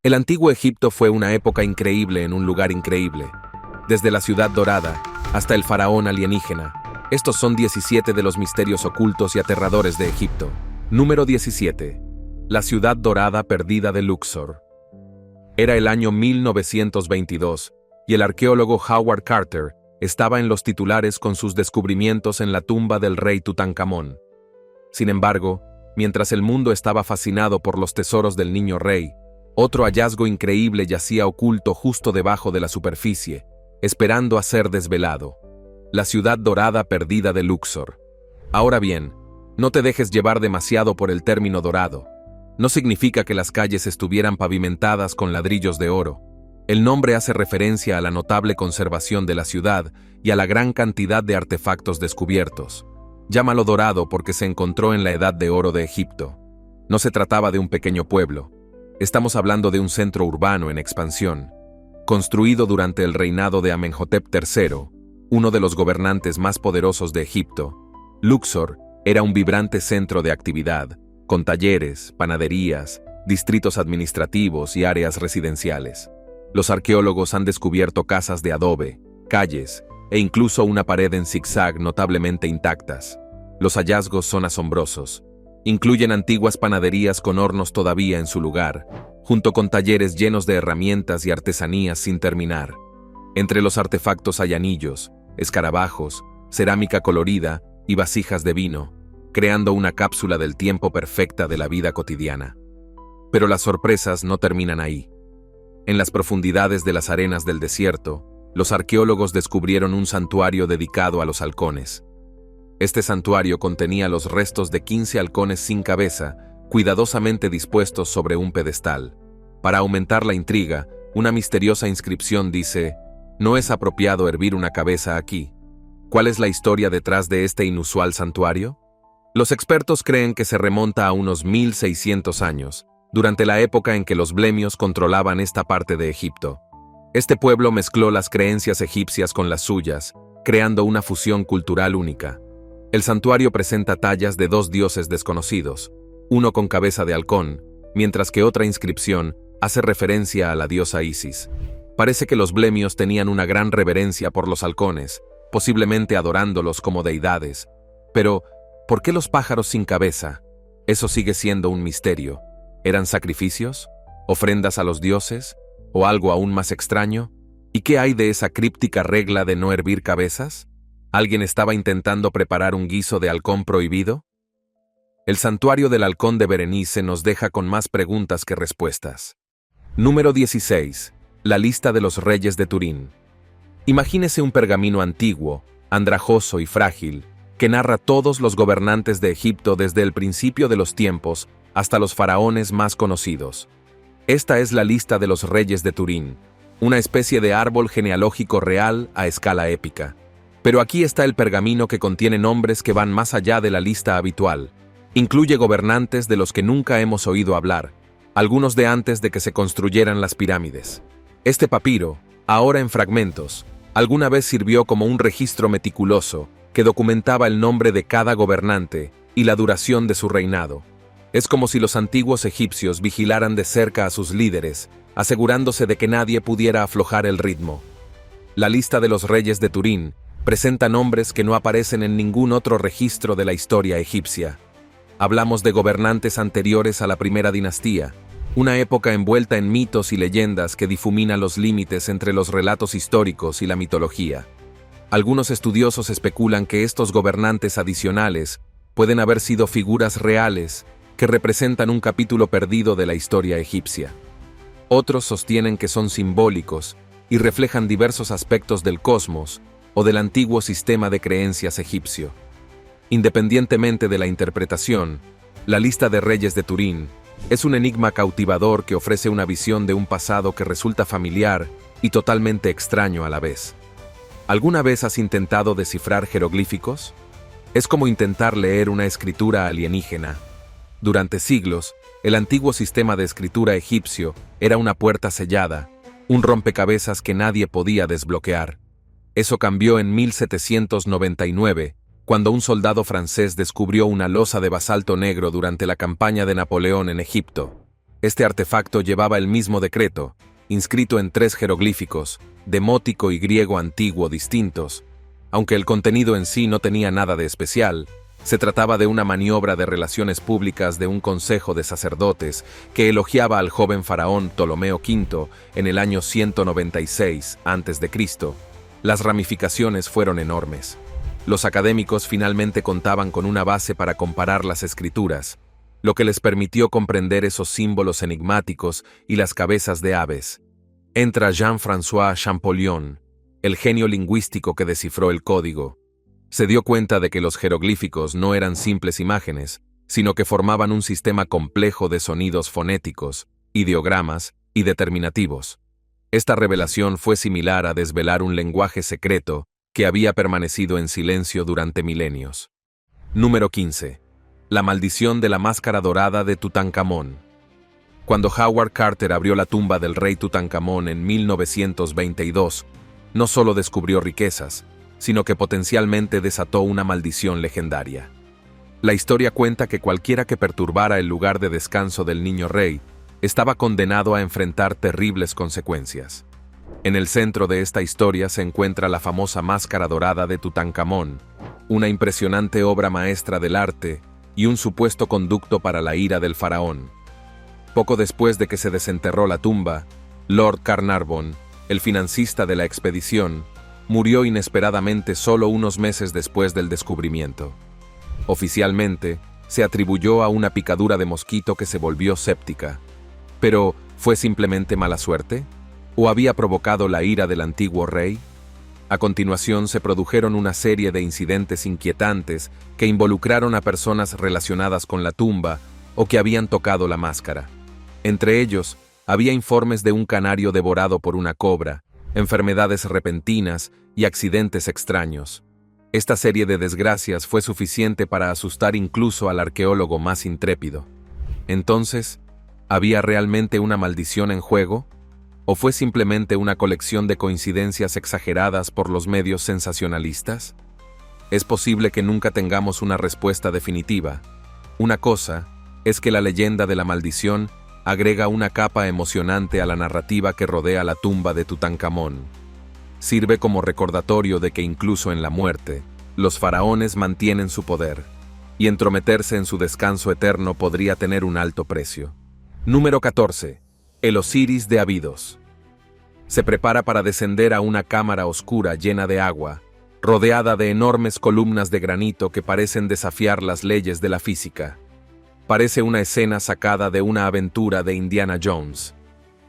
El antiguo Egipto fue una época increíble en un lugar increíble. Desde la ciudad dorada hasta el faraón alienígena. Estos son 17 de los misterios ocultos y aterradores de Egipto. Número 17. La ciudad dorada perdida de Luxor. Era el año 1922 y el arqueólogo Howard Carter estaba en los titulares con sus descubrimientos en la tumba del rey Tutankamón. Sin embargo, mientras el mundo estaba fascinado por los tesoros del niño rey, otro hallazgo increíble yacía oculto justo debajo de la superficie, esperando a ser desvelado. La ciudad dorada perdida de Luxor. Ahora bien, no te dejes llevar demasiado por el término dorado. No significa que las calles estuvieran pavimentadas con ladrillos de oro. El nombre hace referencia a la notable conservación de la ciudad y a la gran cantidad de artefactos descubiertos. Llámalo dorado porque se encontró en la Edad de Oro de Egipto. No se trataba de un pequeño pueblo. Estamos hablando de un centro urbano en expansión, construido durante el reinado de Amenhotep III, uno de los gobernantes más poderosos de Egipto. Luxor era un vibrante centro de actividad, con talleres, panaderías, distritos administrativos y áreas residenciales. Los arqueólogos han descubierto casas de adobe, calles e incluso una pared en zigzag notablemente intactas. Los hallazgos son asombrosos. Incluyen antiguas panaderías con hornos todavía en su lugar, junto con talleres llenos de herramientas y artesanías sin terminar. Entre los artefactos hay anillos, escarabajos, cerámica colorida y vasijas de vino, creando una cápsula del tiempo perfecta de la vida cotidiana. Pero las sorpresas no terminan ahí. En las profundidades de las arenas del desierto, los arqueólogos descubrieron un santuario dedicado a los halcones. Este santuario contenía los restos de 15 halcones sin cabeza, cuidadosamente dispuestos sobre un pedestal. Para aumentar la intriga, una misteriosa inscripción dice: «No es apropiado hervir una cabeza aquí». ¿Cuál es la historia detrás de este inusual santuario? Los expertos creen que se remonta a unos 1600 años, durante la época en que los blemios controlaban esta parte de Egipto. Este pueblo mezcló las creencias egipcias con las suyas, creando una fusión cultural única. El santuario presenta tallas de dos dioses desconocidos, uno con cabeza de halcón, mientras que otra inscripción hace referencia a la diosa Isis. Parece que los blemios tenían una gran reverencia por los halcones, posiblemente adorándolos como deidades. Pero, ¿por qué los pájaros sin cabeza? Eso sigue siendo un misterio. ¿Eran sacrificios? ¿Ofrendas a los dioses? ¿O algo aún más extraño? ¿Y qué hay de esa críptica regla de no hervir cabezas? ¿Alguien estaba intentando preparar un guiso de halcón prohibido? El santuario del halcón de Berenice nos deja con más preguntas que respuestas. Número 16. La lista de los reyes de Turín. Imagínese un pergamino antiguo, andrajoso y frágil, que narra todos los gobernantes de Egipto desde el principio de los tiempos hasta los faraones más conocidos. Esta es la lista de los reyes de Turín, una especie de árbol genealógico real a escala épica. Pero aquí está el pergamino que contiene nombres que van más allá de la lista habitual. Incluye gobernantes de los que nunca hemos oído hablar, algunos de antes de que se construyeran las pirámides. Este papiro, ahora en fragmentos, alguna vez sirvió como un registro meticuloso que documentaba el nombre de cada gobernante y la duración de su reinado. Es como si los antiguos egipcios vigilaran de cerca a sus líderes, asegurándose de que nadie pudiera aflojar el ritmo. La lista de los reyes de Turín presenta nombres que no aparecen en ningún otro registro de la historia egipcia. Hablamos de gobernantes anteriores a la primera dinastía, una época envuelta en mitos y leyendas que difumina los límites entre los relatos históricos y la mitología. Algunos estudiosos especulan que estos gobernantes adicionales pueden haber sido figuras reales que representan un capítulo perdido de la historia egipcia. Otros sostienen que son simbólicos y reflejan diversos aspectos del cosmos o del antiguo sistema de creencias egipcio. Independientemente de la interpretación, la lista de reyes de Turín es un enigma cautivador que ofrece una visión de un pasado que resulta familiar y totalmente extraño a la vez. ¿Alguna vez has intentado descifrar jeroglíficos? Es como intentar leer una escritura alienígena. Durante siglos, el antiguo sistema de escritura egipcio era una puerta sellada, un rompecabezas que nadie podía desbloquear. Eso cambió en 1799, cuando un soldado francés descubrió una losa de basalto negro durante la campaña de Napoleón en Egipto. Este artefacto llevaba el mismo decreto, inscrito en 3 jeroglíficos, demótico y griego antiguo distintos. Aunque el contenido en sí no tenía nada de especial, se trataba de una maniobra de relaciones públicas de un consejo de sacerdotes que elogiaba al joven faraón Ptolomeo V en el año 196 a.C. Las ramificaciones fueron enormes. Los académicos finalmente contaban con una base para comparar las escrituras, lo que les permitió comprender esos símbolos enigmáticos y las cabezas de aves. Entra Jean-François Champollion, el genio lingüístico que descifró el código. Se dio cuenta de que los jeroglíficos no eran simples imágenes, sino que formaban un sistema complejo de sonidos fonéticos, ideogramas y determinativos. Esta revelación fue similar a desvelar un lenguaje secreto que había permanecido en silencio durante milenios. Número 15. La maldición de la máscara dorada de Tutankamón. Cuando Howard Carter abrió la tumba del rey Tutankamón en 1922, no solo descubrió riquezas, sino que potencialmente desató una maldición legendaria. La historia cuenta que cualquiera que perturbara el lugar de descanso del niño rey estaba condenado a enfrentar terribles consecuencias. En el centro de esta historia se encuentra la famosa máscara dorada de Tutankamón, una impresionante obra maestra del arte y un supuesto conducto para la ira del faraón. Poco después de que se desenterró la tumba, Lord Carnarvon, el financista de la expedición, murió inesperadamente solo unos meses después del descubrimiento. Oficialmente, se atribuyó a una picadura de mosquito que se volvió séptica. Pero, ¿fue simplemente mala suerte? ¿O había provocado la ira del antiguo rey? A continuación se produjeron una serie de incidentes inquietantes que involucraron a personas relacionadas con la tumba o que habían tocado la máscara. Entre ellos, había informes de un canario devorado por una cobra, enfermedades repentinas y accidentes extraños. Esta serie de desgracias fue suficiente para asustar incluso al arqueólogo más intrépido. Entonces, ¿había realmente una maldición en juego? ¿O fue simplemente una colección de coincidencias exageradas por los medios sensacionalistas? Es posible que nunca tengamos una respuesta definitiva. Una cosa es que la leyenda de la maldición agrega una capa emocionante a la narrativa que rodea la tumba de Tutankamón. Sirve como recordatorio de que incluso en la muerte, los faraones mantienen su poder, y entrometerse en su descanso eterno podría tener un alto precio. Número 14. El Osiris de Abidos. Se prepara para descender a una cámara oscura llena de agua, rodeada de enormes columnas de granito que parecen desafiar las leyes de la física. Parece una escena sacada de una aventura de Indiana Jones.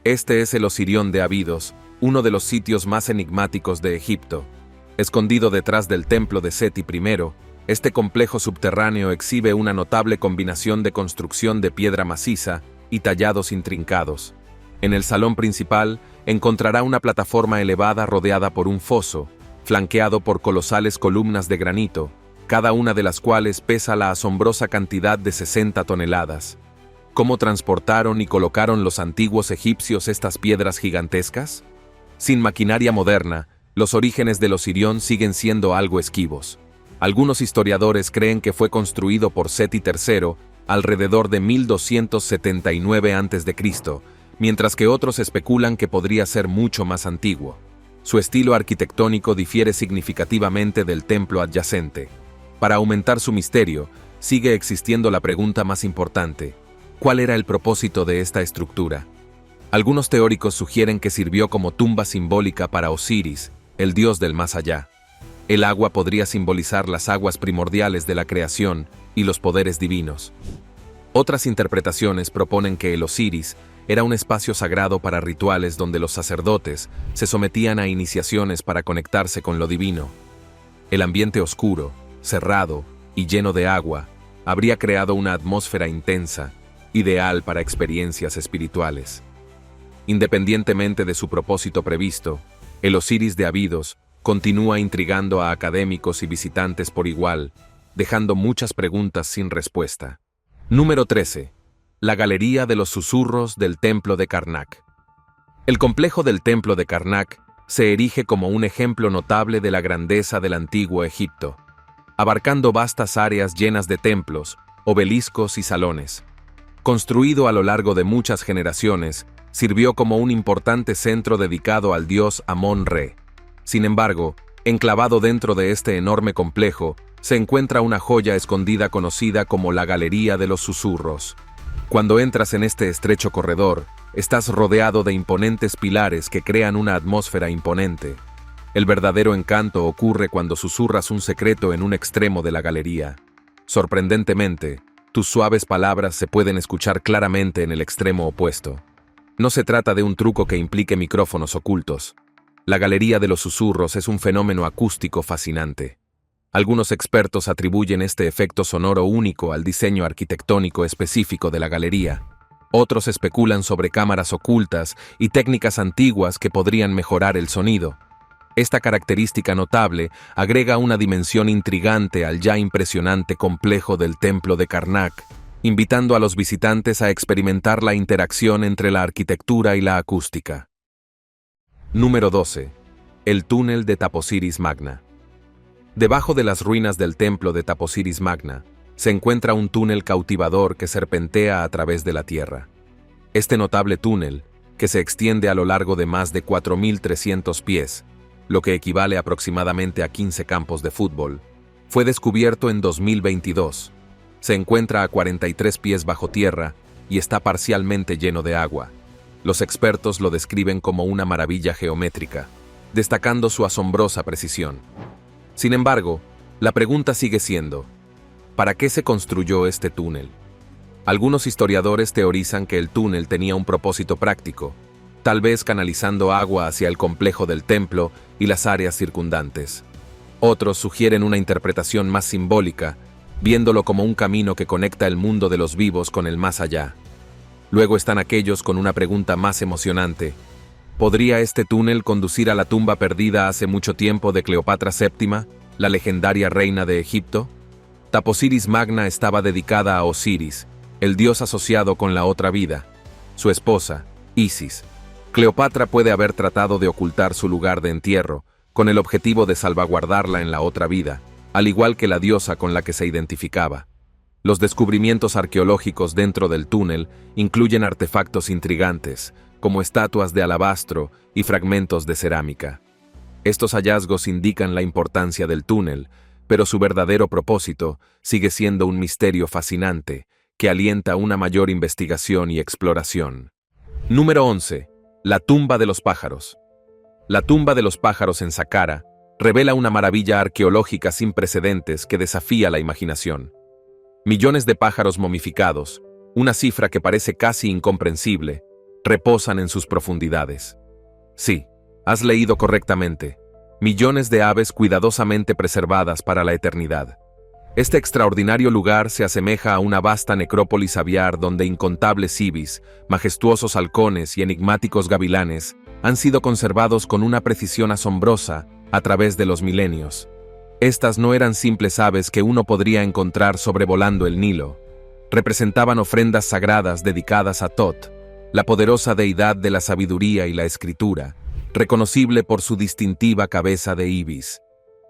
Este es el Osirión de Abidos, uno de los sitios más enigmáticos de Egipto. Escondido detrás del templo de Seti I, este complejo subterráneo exhibe una notable combinación de construcción de piedra maciza y tallados intrincados. En el salón principal encontrará una plataforma elevada rodeada por un foso, flanqueado por colosales columnas de granito, cada una de las cuales pesa la asombrosa cantidad de 60 toneladas. ¿Cómo transportaron y colocaron los antiguos egipcios estas piedras gigantescas? Sin maquinaria moderna, los orígenes del Osirión siguen siendo algo esquivos. Algunos historiadores creen que fue construido por Seti III alrededor de 1279 a.C., mientras que otros especulan que podría ser mucho más antiguo. Su estilo arquitectónico difiere significativamente del templo adyacente. Para aumentar su misterio, sigue existiendo la pregunta más importante: ¿cuál era el propósito de esta estructura? Algunos teóricos sugieren que sirvió como tumba simbólica para Osiris, el dios del más allá. El agua podría simbolizar las aguas primordiales de la creación y los poderes divinos. Otras interpretaciones proponen que el Osiris era un espacio sagrado para rituales donde los sacerdotes se sometían a iniciaciones para conectarse con lo divino. El ambiente oscuro, cerrado y lleno de agua habría creado una atmósfera intensa, ideal para experiencias espirituales. Independientemente de su propósito previsto, el Osiris de Abidos continúa intrigando a académicos y visitantes por igual, dejando muchas preguntas sin respuesta. Número 13. La Galería de los Susurros del Templo de Karnak. El complejo del Templo de Karnak se erige como un ejemplo notable de la grandeza del antiguo Egipto, abarcando vastas áreas llenas de templos, obeliscos y salones. Construido a lo largo de muchas generaciones, sirvió como un importante centro dedicado al dios Amón-Re. Sin embargo, enclavado dentro de este enorme complejo, se encuentra una joya escondida conocida como la Galería de los Susurros. Cuando entras en este estrecho corredor, estás rodeado de imponentes pilares que crean una atmósfera imponente. El verdadero encanto ocurre cuando susurras un secreto en un extremo de la galería. Sorprendentemente, tus suaves palabras se pueden escuchar claramente en el extremo opuesto. No se trata de un truco que implique micrófonos ocultos. La Galería de los Susurros es un fenómeno acústico fascinante. Algunos expertos atribuyen este efecto sonoro único al diseño arquitectónico específico de la galería. Otros especulan sobre cámaras ocultas y técnicas antiguas que podrían mejorar el sonido. Esta característica notable agrega una dimensión intrigante al ya impresionante complejo del Templo de Karnak, invitando a los visitantes a experimentar la interacción entre la arquitectura y la acústica. Número 12. El túnel de Taposiris Magna. Debajo de las ruinas del templo de Taposiris Magna, se encuentra un túnel cautivador que serpentea a través de la tierra. Este notable túnel, que se extiende a lo largo de más de 4.300 pies, lo que equivale aproximadamente a 15 campos de fútbol, fue descubierto en 2022. Se encuentra a 43 pies bajo tierra y está parcialmente lleno de agua. Los expertos lo describen como una maravilla geométrica, destacando su asombrosa precisión. Sin embargo, la pregunta sigue siendo, ¿para qué se construyó este túnel? Algunos historiadores teorizan que el túnel tenía un propósito práctico, tal vez canalizando agua hacia el complejo del templo y las áreas circundantes. Otros sugieren una interpretación más simbólica, viéndolo como un camino que conecta el mundo de los vivos con el más allá. Luego están aquellos con una pregunta más emocionante. ¿Podría este túnel conducir a la tumba perdida hace mucho tiempo de Cleopatra VII, la legendaria reina de Egipto? Taposiris Magna estaba dedicada a Osiris, el dios asociado con la otra vida, su esposa, Isis. Cleopatra puede haber tratado de ocultar su lugar de entierro, con el objetivo de salvaguardarla en la otra vida, al igual que la diosa con la que se identificaba. Los descubrimientos arqueológicos dentro del túnel incluyen artefactos intrigantes, como estatuas de alabastro y fragmentos de cerámica. Estos hallazgos indican la importancia del túnel, pero su verdadero propósito sigue siendo un misterio fascinante que alienta una mayor investigación y exploración. Número 11. La tumba de los pájaros. La tumba de los pájaros en Saqqara revela una maravilla arqueológica sin precedentes que desafía la imaginación. Millones de pájaros momificados, una cifra que parece casi incomprensible, reposan en sus profundidades. Sí, has leído correctamente. Millones de aves cuidadosamente preservadas para la eternidad. Este extraordinario lugar se asemeja a una vasta necrópolis aviar donde incontables ibis, majestuosos halcones y enigmáticos gavilanes han sido conservados con una precisión asombrosa a través de los milenios. Estas no eran simples aves que uno podría encontrar sobrevolando el Nilo. Representaban ofrendas sagradas dedicadas a Tot, la poderosa deidad de la sabiduría y la escritura, reconocible por su distintiva cabeza de ibis.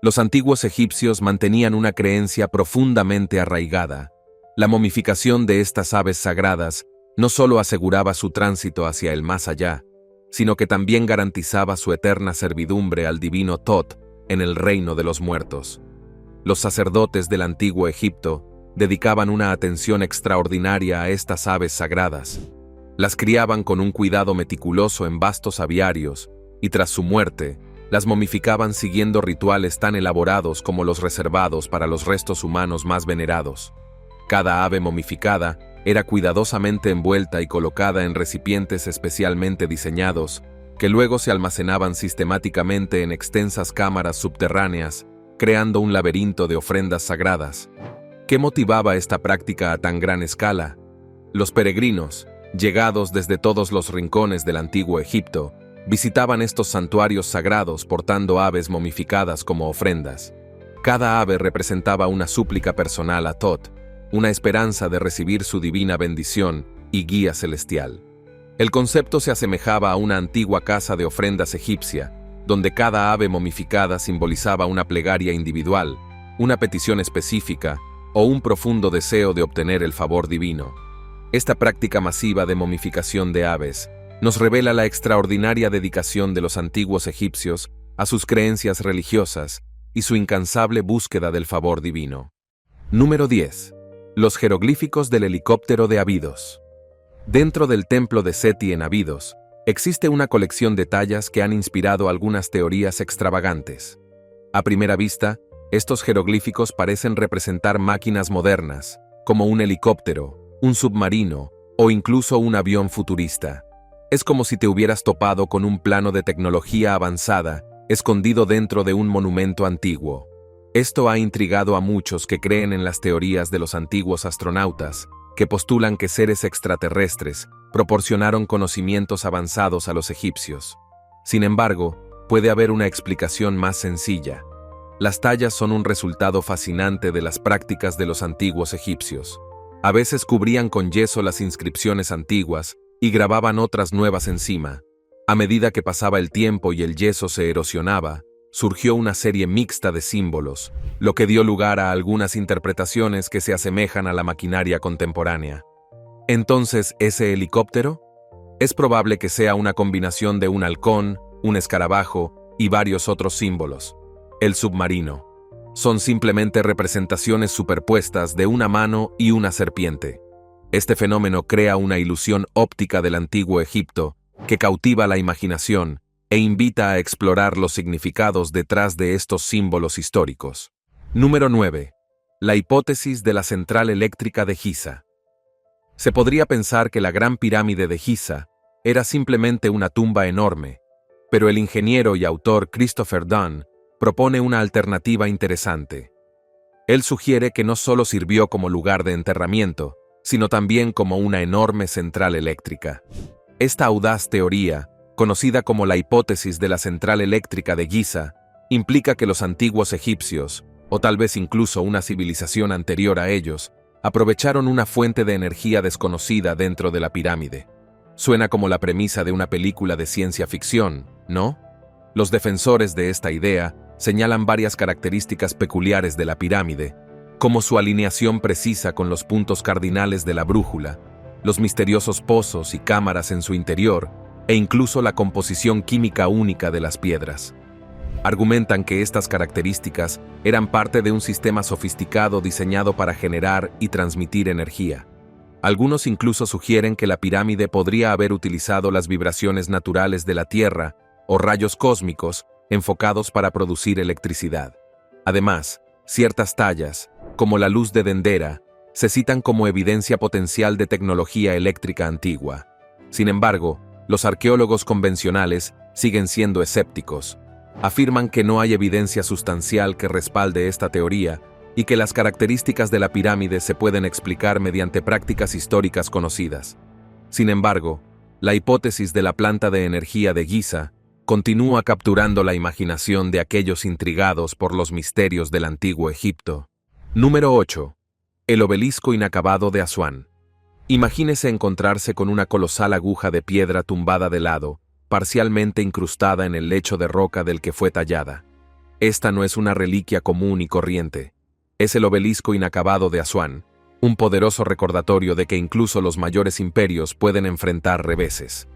Los antiguos egipcios mantenían una creencia profundamente arraigada. La momificación de estas aves sagradas no solo aseguraba su tránsito hacia el más allá, sino que también garantizaba su eterna servidumbre al divino Tot en el reino de los muertos. Los sacerdotes del antiguo Egipto dedicaban una atención extraordinaria a estas aves sagradas. Las criaban con un cuidado meticuloso en vastos aviarios y tras su muerte, las momificaban siguiendo rituales tan elaborados como los reservados para los restos humanos más venerados. Cada ave momificada era cuidadosamente envuelta y colocada en recipientes especialmente diseñados, que luego se almacenaban sistemáticamente en extensas cámaras subterráneas, creando un laberinto de ofrendas sagradas. ¿Qué motivaba esta práctica a tan gran escala? Los peregrinos, llegados desde todos los rincones del antiguo Egipto, visitaban estos santuarios sagrados portando aves momificadas como ofrendas. Cada ave representaba una súplica personal a Tot, una esperanza de recibir su divina bendición y guía celestial. El concepto se asemejaba a una antigua casa de ofrendas egipcia, donde cada ave momificada simbolizaba una plegaria individual, una petición específica o un profundo deseo de obtener el favor divino. Esta práctica masiva de momificación de aves nos revela la extraordinaria dedicación de los antiguos egipcios a sus creencias religiosas y su incansable búsqueda del favor divino. Número 10. Los jeroglíficos del helicóptero de Abidos. Dentro del templo de Seti en Abidos, existe una colección de tallas que han inspirado algunas teorías extravagantes. A primera vista, estos jeroglíficos parecen representar máquinas modernas, como un helicóptero, un submarino o incluso un avión futurista. Es como si te hubieras topado con un plano de tecnología avanzada, escondido dentro de un monumento antiguo. Esto ha intrigado a muchos que creen en las teorías de los antiguos astronautas, que postulan que seres extraterrestres proporcionaron conocimientos avanzados a los egipcios. Sin embargo, puede haber una explicación más sencilla. Las tallas son un resultado fascinante de las prácticas de los antiguos egipcios. A veces cubrían con yeso las inscripciones antiguas y grababan otras nuevas encima. A medida que pasaba el tiempo y el yeso se erosionaba, surgió una serie mixta de símbolos, lo que dio lugar a algunas interpretaciones que se asemejan a la maquinaria contemporánea. Entonces, ¿ese helicóptero? Es probable que sea una combinación de un halcón, un escarabajo y varios otros símbolos. El submarino. Son simplemente representaciones superpuestas de una mano y una serpiente. Este fenómeno crea una ilusión óptica del antiguo Egipto que cautiva la imaginación e invita a explorar los significados detrás de estos símbolos históricos. Número 9. La hipótesis de la central eléctrica de Giza. Se podría pensar que la Gran Pirámide de Giza era simplemente una tumba enorme, pero el ingeniero y autor Christopher Dunn propone una alternativa interesante. Él sugiere que no solo sirvió como lugar de enterramiento, sino también como una enorme central eléctrica. Esta audaz teoría, conocida como la hipótesis de la central eléctrica de Giza, implica que los antiguos egipcios, o tal vez incluso una civilización anterior a ellos, aprovecharon una fuente de energía desconocida dentro de la pirámide. Suena como la premisa de una película de ciencia ficción, ¿no? Los defensores de esta idea señalan varias características peculiares de la pirámide, como su alineación precisa con los puntos cardinales de la brújula, los misteriosos pozos y cámaras en su interior, e incluso la composición química única de las piedras. Argumentan que estas características eran parte de un sistema sofisticado diseñado para generar y transmitir energía. Algunos incluso sugieren que la pirámide podría haber utilizado las vibraciones naturales de la Tierra o rayos cósmicos enfocados para producir electricidad. Además, ciertas tallas, como la luz de Dendera, se citan como evidencia potencial de tecnología eléctrica antigua. Sin embargo, los arqueólogos convencionales siguen siendo escépticos. Afirman que no hay evidencia sustancial que respalde esta teoría y que las características de la pirámide se pueden explicar mediante prácticas históricas conocidas. Sin embargo, la hipótesis de la planta de energía de Giza continúa capturando la imaginación de aquellos intrigados por los misterios del antiguo Egipto. Número 8. El obelisco inacabado de Asuán. Imagínese encontrarse con una colosal aguja de piedra tumbada de lado, parcialmente incrustada en el lecho de roca del que fue tallada. Esta no es una reliquia común y corriente. Es el obelisco inacabado de Asuán, un poderoso recordatorio de que incluso los mayores imperios pueden enfrentar reveses.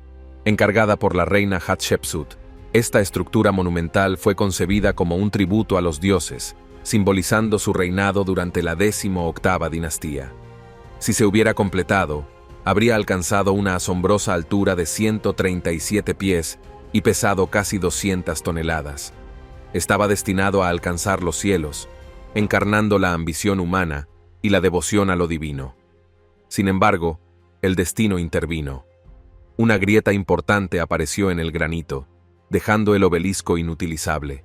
Encargada por la reina Hatshepsut, esta estructura monumental fue concebida como un tributo a los dioses, simbolizando su reinado durante la 18ª dinastía. Si se hubiera completado, habría alcanzado una asombrosa altura de 137 pies y pesado casi 200 toneladas. Estaba destinado a alcanzar los cielos, encarnando la ambición humana y la devoción a lo divino. Sin embargo, el destino intervino. Una grieta importante apareció en el granito, dejando el obelisco inutilizable.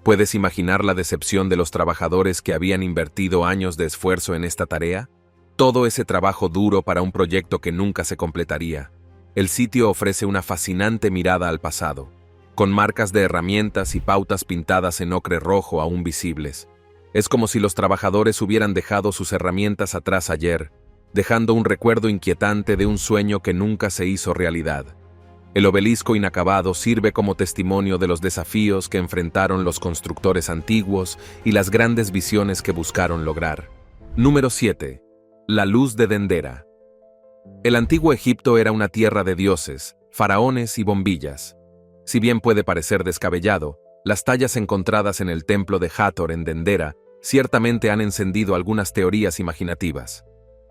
¿Puedes imaginar la decepción de los trabajadores que habían invertido años de esfuerzo en esta tarea? Todo ese trabajo duro para un proyecto que nunca se completaría. El sitio ofrece una fascinante mirada al pasado, con marcas de herramientas y pautas pintadas en ocre rojo aún visibles. Es como si los trabajadores hubieran dejado sus herramientas atrás ayer, dejando un recuerdo inquietante de un sueño que nunca se hizo realidad. El obelisco inacabado sirve como testimonio de los desafíos que enfrentaron los constructores antiguos y las grandes visiones que buscaron lograr. Número 7. La luz de Dendera. El antiguo Egipto era una tierra de dioses, faraones y bombillas. Si bien puede parecer descabellado, las tallas encontradas en el templo de Hathor en Dendera ciertamente han encendido algunas teorías imaginativas,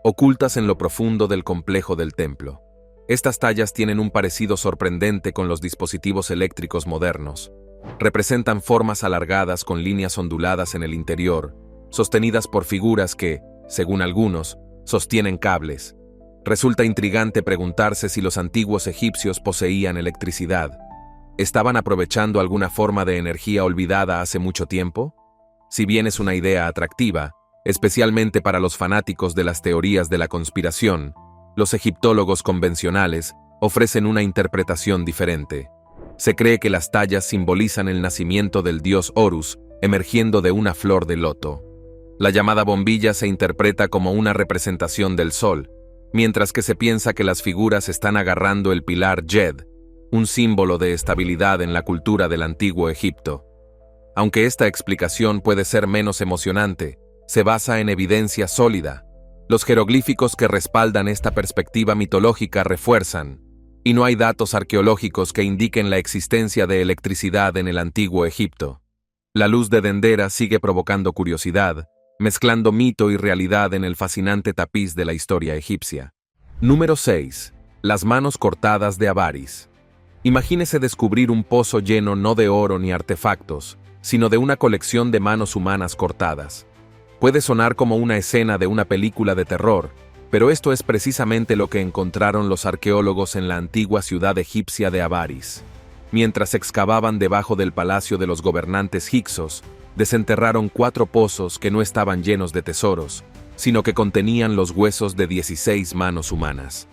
ocultas en lo profundo del complejo del templo. Estas tallas tienen un parecido sorprendente con los dispositivos eléctricos modernos. Representan formas alargadas con líneas onduladas en el interior, sostenidas por figuras que, según algunos, sostienen cables. Resulta intrigante preguntarse si los antiguos egipcios poseían electricidad. ¿Estaban aprovechando alguna forma de energía olvidada hace mucho tiempo? Si bien es una idea atractiva, especialmente para los fanáticos de las teorías de la conspiración, los egiptólogos convencionales ofrecen una interpretación diferente. Se cree que las tallas simbolizan el nacimiento del dios Horus emergiendo de una flor de loto. La llamada bombilla se interpreta como una representación del sol, mientras que se piensa que las figuras están agarrando el pilar Yed, un símbolo de estabilidad en la cultura del antiguo Egipto. Aunque esta explicación puede ser menos emocionante, se basa en evidencia sólida. Los jeroglíficos que respaldan esta perspectiva mitológica refuerzan, y no hay datos arqueológicos que indiquen la existencia de electricidad en el antiguo Egipto. La luz de Dendera sigue provocando curiosidad, mezclando mito y realidad en el fascinante tapiz de la historia egipcia. Número 6. Las manos cortadas de Avaris. Imagínese descubrir un pozo lleno no de oro ni artefactos, sino de una colección de manos humanas cortadas. Puede sonar como una escena de una película de terror, pero esto es precisamente lo que encontraron los arqueólogos en la antigua ciudad egipcia de Avaris. Mientras excavaban debajo del palacio de los gobernantes hicsos, desenterraron 4 pozos que no estaban llenos de tesoros, sino que contenían los huesos de 16 manos humanas.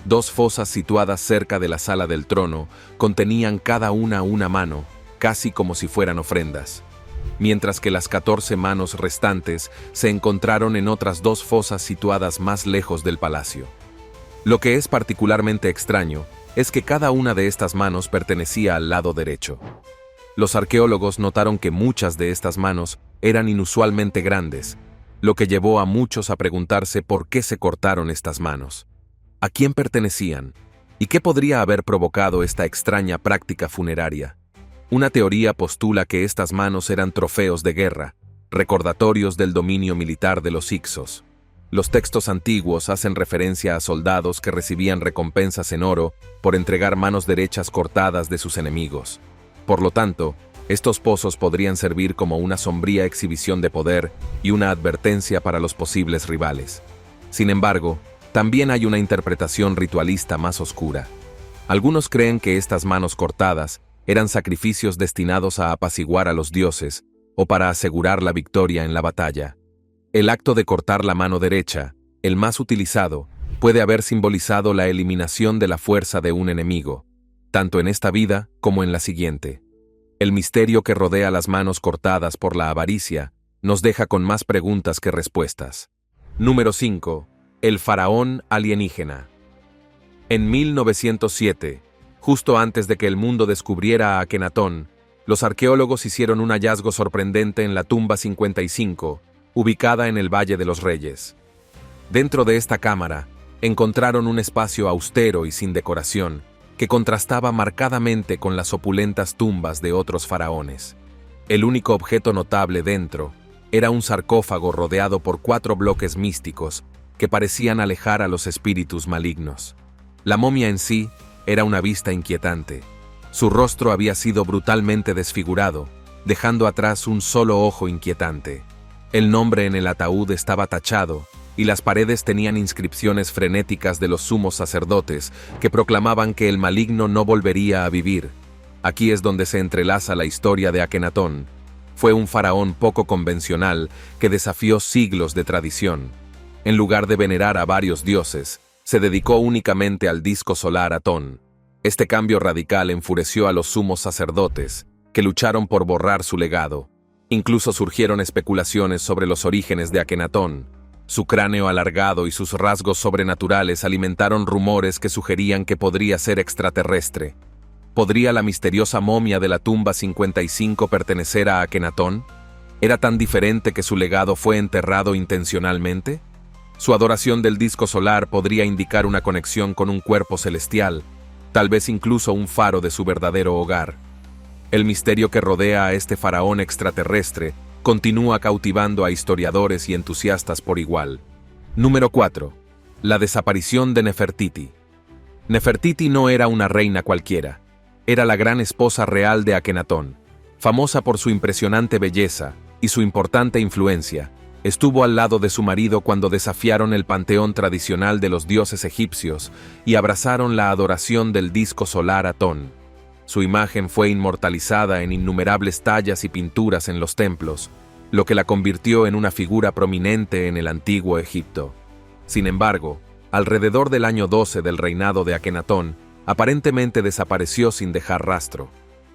2 fosas situadas cerca de la sala del trono contenían cada una mano, casi como si fueran ofrendas, mientras que las 14 manos restantes se encontraron en otras 2 fosas situadas más lejos del palacio. Lo que es particularmente extraño es que cada una de estas manos pertenecía al lado derecho. Los arqueólogos notaron que muchas de estas manos eran inusualmente grandes, lo que llevó a muchos a preguntarse por qué se cortaron estas manos. ¿A quién pertenecían? ¿Y qué podría haber provocado esta extraña práctica funeraria? Una teoría postula que estas manos eran trofeos de guerra, recordatorios del dominio militar de los hicsos. Los textos antiguos hacen referencia a soldados que recibían recompensas en oro por entregar manos derechas cortadas de sus enemigos. Por lo tanto, estos pozos podrían servir como una sombría exhibición de poder y una advertencia para los posibles rivales. Sin embargo, también hay una interpretación ritualista más oscura. Algunos creen que estas manos cortadas eran sacrificios destinados a apaciguar a los dioses o para asegurar la victoria en la batalla. El acto de cortar la mano derecha, el más utilizado, puede haber simbolizado la eliminación de la fuerza de un enemigo, tanto en esta vida como en la siguiente. El misterio que rodea las manos cortadas por la avaricia nos deja con más preguntas que respuestas. Número 5. El faraón alienígena. En 1907, justo antes de que el mundo descubriera a Akenatón, los arqueólogos hicieron un hallazgo sorprendente en la tumba 55, ubicada en el Valle de los Reyes. Dentro de esta cámara, encontraron un espacio austero y sin decoración, que contrastaba marcadamente con las opulentas tumbas de otros faraones. El único objeto notable dentro era un sarcófago rodeado por 4 bloques místicos que parecían alejar a los espíritus malignos. La momia en sí era una vista inquietante. Su rostro había sido brutalmente desfigurado, dejando atrás un solo ojo inquietante. El nombre en el ataúd estaba tachado, y las paredes tenían inscripciones frenéticas de los sumos sacerdotes que proclamaban que el maligno no volvería a vivir. Aquí es donde se entrelaza la historia de Akenatón. Fue un faraón poco convencional que desafió siglos de tradición. En lugar de venerar a varios dioses, se dedicó únicamente al disco solar Atón. Este cambio radical enfureció a los sumos sacerdotes, que lucharon por borrar su legado. Incluso surgieron especulaciones sobre los orígenes de Akenatón. Su cráneo alargado y sus rasgos sobrenaturales alimentaron rumores que sugerían que podría ser extraterrestre. ¿Podría la misteriosa momia de la tumba 55 pertenecer a Akenatón? ¿Era tan diferente que su legado fue enterrado intencionalmente? Su adoración del disco solar podría indicar una conexión con un cuerpo celestial, tal vez incluso un faro de su verdadero hogar. El misterio que rodea a este faraón extraterrestre continúa cautivando a historiadores y entusiastas por igual. Número 4. La desaparición de Nefertiti. Nefertiti no era una reina cualquiera. Era la gran esposa real de Akenatón. Famosa por su impresionante belleza y su importante influencia, estuvo al lado de su marido cuando desafiaron el panteón tradicional de los dioses egipcios y abrazaron la adoración del disco solar Atón. Su imagen fue inmortalizada en innumerables tallas y pinturas en los templos, lo que la convirtió en una figura prominente en el antiguo Egipto. Sin embargo, alrededor del año 12 del reinado de Akenatón, aparentemente desapareció sin dejar rastro.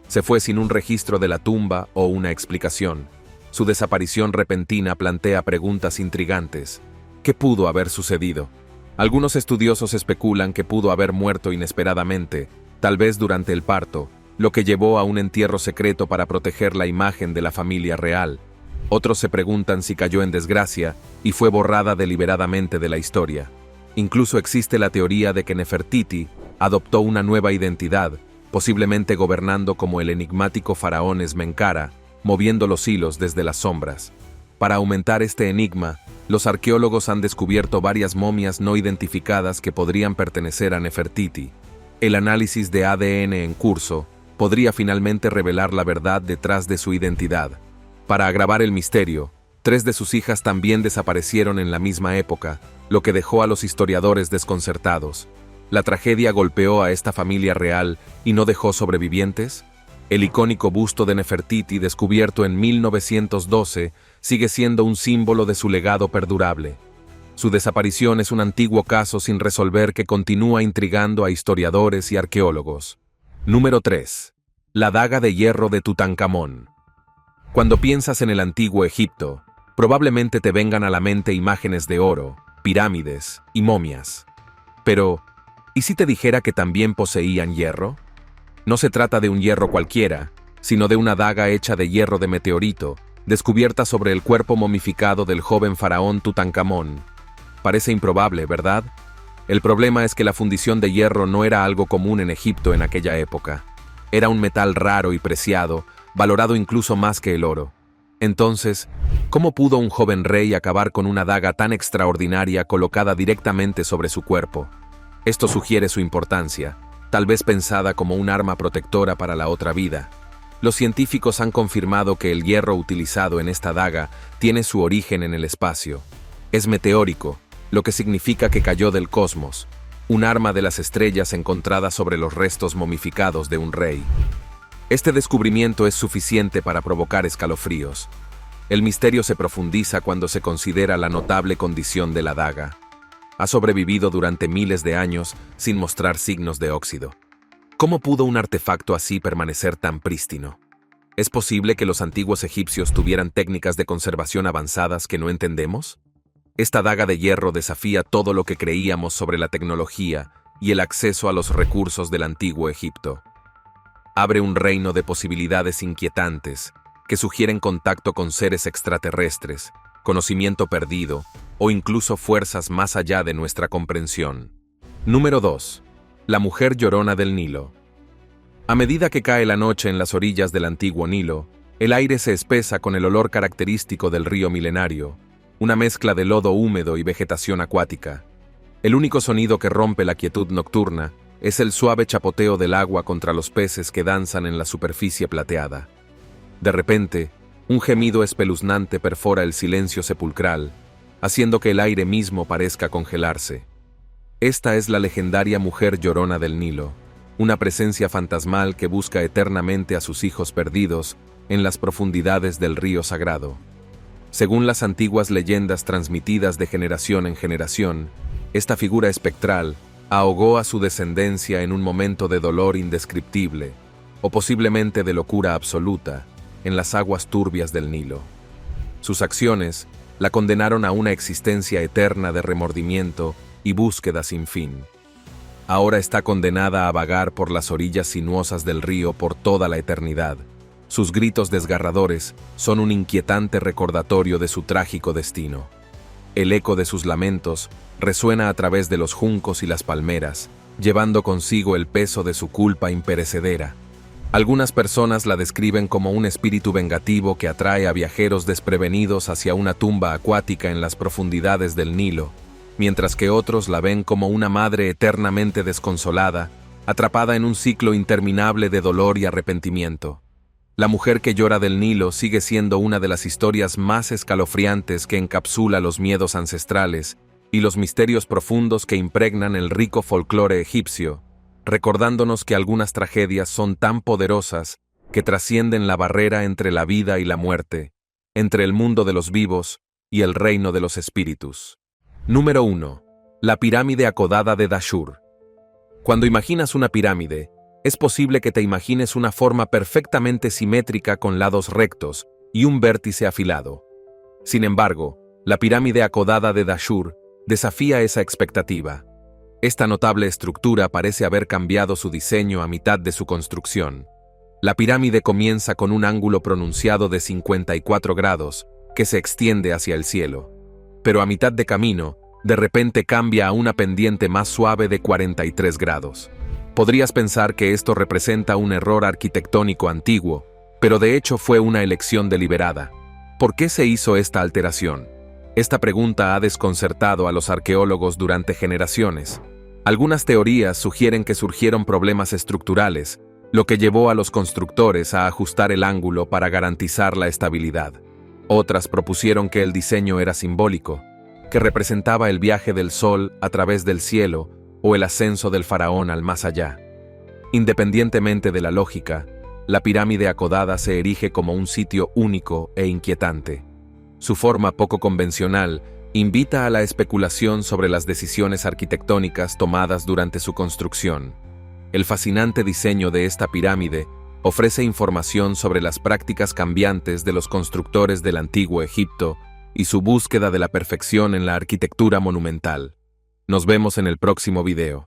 Se fue sin un registro de la tumba o una explicación. Su desaparición repentina plantea preguntas intrigantes. ¿Qué pudo haber sucedido? Algunos estudiosos especulan que pudo haber muerto inesperadamente, tal vez durante el parto, lo que llevó a un entierro secreto para proteger la imagen de la familia real. Otros se preguntan si cayó en desgracia y fue borrada deliberadamente de la historia. Incluso existe la teoría de que Nefertiti adoptó una nueva identidad, posiblemente gobernando como el enigmático faraón Esmencara, moviendo los hilos desde las sombras. Para aumentar este enigma, los arqueólogos han descubierto varias momias no identificadas que podrían pertenecer a Nefertiti. El análisis de ADN en curso podría finalmente revelar la verdad detrás de su identidad. Para agravar el misterio, 3 de sus hijas también desaparecieron en la misma época, lo que dejó a los historiadores desconcertados. ¿La tragedia golpeó a esta familia real y no dejó sobrevivientes? El icónico busto de Nefertiti, descubierto en 1912, sigue siendo un símbolo de su legado perdurable. Su desaparición es un antiguo caso sin resolver que continúa intrigando a historiadores y arqueólogos. Número 3. La daga de hierro de Tutankamón. Cuando piensas en el antiguo Egipto, probablemente te vengan a la mente imágenes de oro, pirámides y momias. Pero, ¿y si te dijera que también poseían hierro? No se trata de un hierro cualquiera, sino de una daga hecha de hierro de meteorito, descubierta sobre el cuerpo momificado del joven faraón Tutankamón. Parece improbable, ¿verdad? El problema es que la fundición de hierro no era algo común en Egipto en aquella época. Era un metal raro y preciado, valorado incluso más que el oro. Entonces, ¿cómo pudo un joven rey acabar con una daga tan extraordinaria colocada directamente sobre su cuerpo? Esto sugiere su importancia, tal vez pensada como un arma protectora para la otra vida. Los científicos han confirmado que el hierro utilizado en esta daga tiene su origen en el espacio. Es meteórico, lo que significa que cayó del cosmos, un arma de las estrellas encontrada sobre los restos momificados de un rey. Este descubrimiento es suficiente para provocar escalofríos. El misterio se profundiza cuando se considera la notable condición de la daga. Ha sobrevivido durante miles de años sin mostrar signos de óxido. ¿Cómo pudo un artefacto así permanecer tan prístino? ¿Es posible que los antiguos egipcios tuvieran técnicas de conservación avanzadas que no entendemos? Esta daga de hierro desafía todo lo que creíamos sobre la tecnología y el acceso a los recursos del antiguo Egipto. Abre un reino de posibilidades inquietantes que sugieren contacto con seres extraterrestres, conocimiento perdido o incluso fuerzas más allá de nuestra comprensión. Número 2. La mujer llorona del Nilo. A medida que cae la noche en las orillas del antiguo Nilo, el aire se espesa con el olor característico del río milenario, una mezcla de lodo húmedo y vegetación acuática. El único sonido que rompe la quietud nocturna es el suave chapoteo del agua contra los peces que danzan en la superficie plateada. De repente, un gemido espeluznante perfora el silencio sepulcral, haciendo que el aire mismo parezca congelarse. Esta es la legendaria mujer llorona del Nilo, una presencia fantasmal que busca eternamente a sus hijos perdidos en las profundidades del río sagrado. Según las antiguas leyendas transmitidas de generación en generación, esta figura espectral ahogó a su descendencia en un momento de dolor indescriptible, o posiblemente de locura absoluta, en las aguas turbias del Nilo. Sus acciones la condenaron a una existencia eterna de remordimiento y búsqueda sin fin. Ahora está condenada a vagar por las orillas sinuosas del río por toda la eternidad. Sus gritos desgarradores son un inquietante recordatorio de su trágico destino. El eco de sus lamentos resuena a través de los juncos y las palmeras, llevando consigo el peso de su culpa imperecedera. Algunas personas la describen como un espíritu vengativo que atrae a viajeros desprevenidos hacia una tumba acuática en las profundidades del Nilo, mientras que otros la ven como una madre eternamente desconsolada, atrapada en un ciclo interminable de dolor y arrepentimiento. La mujer que llora del Nilo sigue siendo una de las historias más escalofriantes que encapsula los miedos ancestrales y los misterios profundos que impregnan el rico folclore egipcio, recordándonos que algunas tragedias son tan poderosas que trascienden la barrera entre la vida y la muerte, entre el mundo de los vivos y el reino de los espíritus. Número 1. La pirámide acodada de Dashur. Cuando imaginas una pirámide, es posible que te imagines una forma perfectamente simétrica con lados rectos y un vértice afilado. Sin embargo, la pirámide acodada de Dashur desafía esa expectativa. Esta notable estructura parece haber cambiado su diseño a mitad de su construcción. La pirámide comienza con un ángulo pronunciado de 54 grados que se extiende hacia el cielo, pero a mitad de camino, de repente cambia a una pendiente más suave de 43 grados. Podrías pensar que esto representa un error arquitectónico antiguo, pero de hecho fue una elección deliberada. ¿Por qué se hizo esta alteración? Esta pregunta ha desconcertado a los arqueólogos durante generaciones. Algunas teorías sugieren que surgieron problemas estructurales, lo que llevó a los constructores a ajustar el ángulo para garantizar la estabilidad. Otras propusieron que el diseño era simbólico, que representaba el viaje del sol a través del cielo o el ascenso del faraón al más allá. Independientemente de la lógica, la pirámide acodada se erige como un sitio único e inquietante. Su forma poco convencional invita a la especulación sobre las decisiones arquitectónicas tomadas durante su construcción. El fascinante diseño de esta pirámide ofrece información sobre las prácticas cambiantes de los constructores del antiguo Egipto y su búsqueda de la perfección en la arquitectura monumental. Nos vemos en el próximo video.